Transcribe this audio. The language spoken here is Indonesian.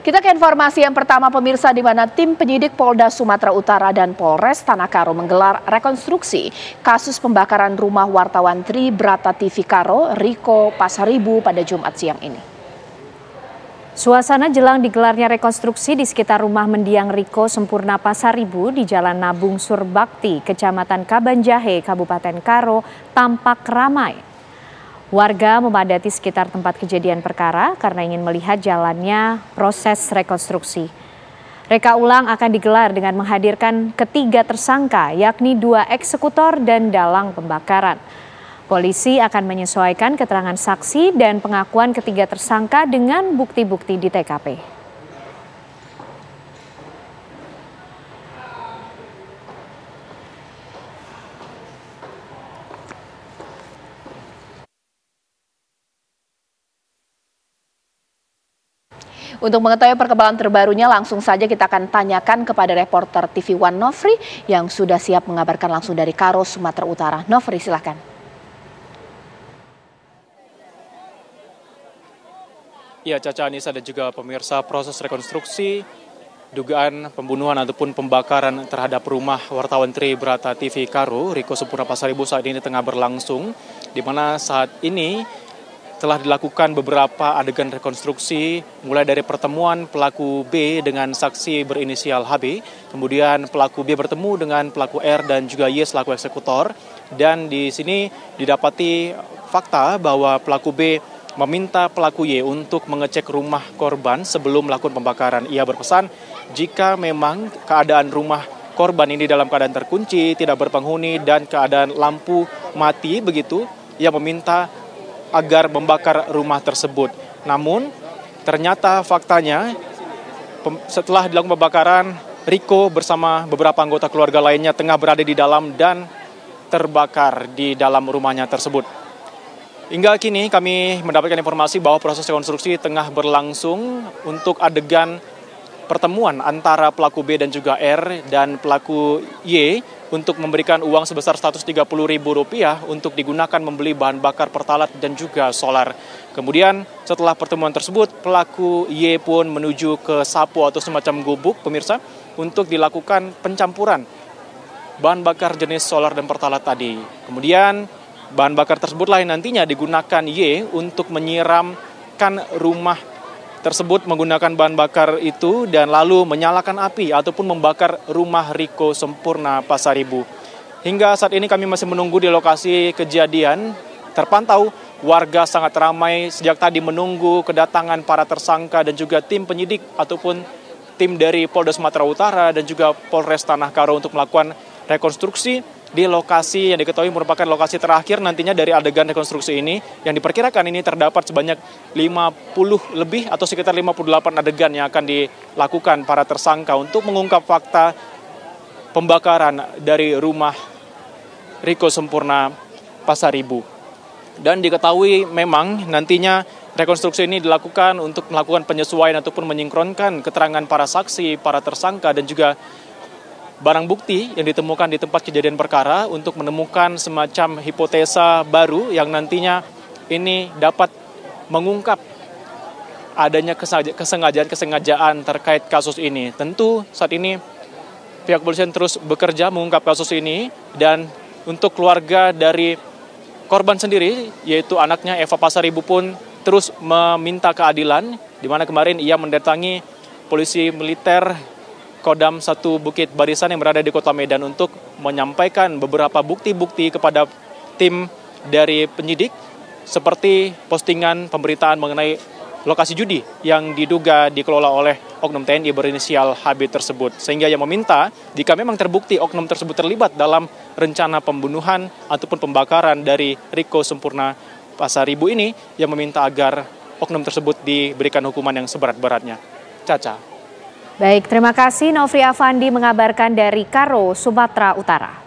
Kita ke informasi yang pertama pemirsa, di mana tim penyidik Polda Sumatera Utara dan Polres Tanah Karo menggelar rekonstruksi kasus pembakaran rumah wartawan Tribrata TV Karo, Riko Pasaribu pada Jumat siang ini. Suasana jelang digelarnya rekonstruksi di sekitar rumah mendiang Riko Sempurna Pasaribu di Jalan Nabung Surbakti, Kecamatan Kabanjahe, Kabupaten Karo, tampak ramai. Warga memadati sekitar tempat kejadian perkara karena ingin melihat jalannya proses rekonstruksi. Reka ulang akan digelar dengan menghadirkan ketiga tersangka, yakni 2 eksekutor dan dalang pembakaran. Polisi akan menyesuaikan keterangan saksi dan pengakuan ketiga tersangka dengan bukti-bukti di TKP. Untuk mengetahui perkembangan terbarunya, langsung saja kita akan tanyakan kepada reporter TV One Nofri yang sudah siap mengabarkan langsung dari Karo, Sumatera Utara. Nofri, silakan. Ya, Caca, Anissa dan juga pemirsa, proses rekonstruksi dugaan pembunuhan ataupun pembakaran terhadap rumah wartawan Tribrata TV Karo, Riko Sempurna Pasaribu saat ini tengah berlangsung, di mana saat ini telah dilakukan beberapa adegan rekonstruksi, mulai dari pertemuan pelaku B dengan saksi berinisial HB, kemudian pelaku B bertemu dengan pelaku R dan juga Y selaku eksekutor, dan di sini didapati fakta bahwa pelaku B meminta pelaku Y untuk mengecek rumah korban sebelum melakukan pembakaran. Ia berpesan jika memang keadaan rumah korban ini dalam keadaan terkunci, tidak berpenghuni, dan keadaan lampu mati begitu, ia meminta agar membakar rumah tersebut. Namun ternyata faktanya setelah dilakukan pembakaran, Riko bersama beberapa anggota keluarga lainnya tengah berada di dalam dan terbakar di dalam rumahnya tersebut. Hingga kini kami mendapatkan informasi bahwa proses rekonstruksi tengah berlangsung untuk adegan pertemuan antara pelaku B dan juga R dan pelaku Y untuk memberikan uang sebesar Rp130.000 untuk digunakan membeli bahan bakar pertalat dan juga solar. Kemudian setelah pertemuan tersebut, pelaku Y pun menuju ke sapo atau semacam gubuk, pemirsa, untuk dilakukan pencampuran bahan bakar jenis solar dan pertalat tadi. Kemudian bahan bakar tersebutlah yang nantinya digunakan Y untuk menyiramkan rumah tersebut menggunakan bahan bakar itu dan lalu menyalakan api ataupun membakar rumah Riko Sempurna Pasaribu. Hingga saat ini kami masih menunggu di lokasi kejadian. Terpantau warga sangat ramai sejak tadi menunggu kedatangan para tersangka dan juga tim penyidik ataupun tim dari Polda Sumatera Utara dan juga Polres Tanah Karo untuk melakukan rekonstruksi di lokasi yang diketahui merupakan lokasi terakhir nantinya dari adegan rekonstruksi ini, yang diperkirakan ini terdapat sebanyak 50 lebih atau sekitar 58 adegan yang akan dilakukan para tersangka untuk mengungkap fakta pembakaran dari rumah Riko Sempurna Pasaribu. Dan diketahui memang nantinya rekonstruksi ini dilakukan untuk melakukan penyesuaian ataupun menyinkronkan keterangan para saksi, para tersangka dan juga barang bukti yang ditemukan di tempat kejadian perkara untuk menemukan semacam hipotesa baru yang nantinya ini dapat mengungkap adanya kesengajaan terkait kasus ini. Tentu saat ini pihak kepolisian terus bekerja mengungkap kasus ini, dan untuk keluarga dari korban sendiri, yaitu anaknya Eva Pasaribu pun terus meminta keadilan, di mana kemarin ia mendatangi polisi militer Kodam 1 Bukit Barisan yang berada di Kota Medan untuk menyampaikan beberapa bukti-bukti kepada tim dari penyidik, seperti postingan pemberitaan mengenai lokasi judi yang diduga dikelola oleh oknum TNI berinisial HB tersebut. Sehingga ia meminta jika memang terbukti oknum tersebut terlibat dalam rencana pembunuhan ataupun pembakaran dari Riko Sempurna Pasaribu ini, ia meminta agar oknum tersebut diberikan hukuman yang seberat-beratnya. Caca. Baik, terima kasih Nofri Afandi mengabarkan dari Karo, Sumatera Utara.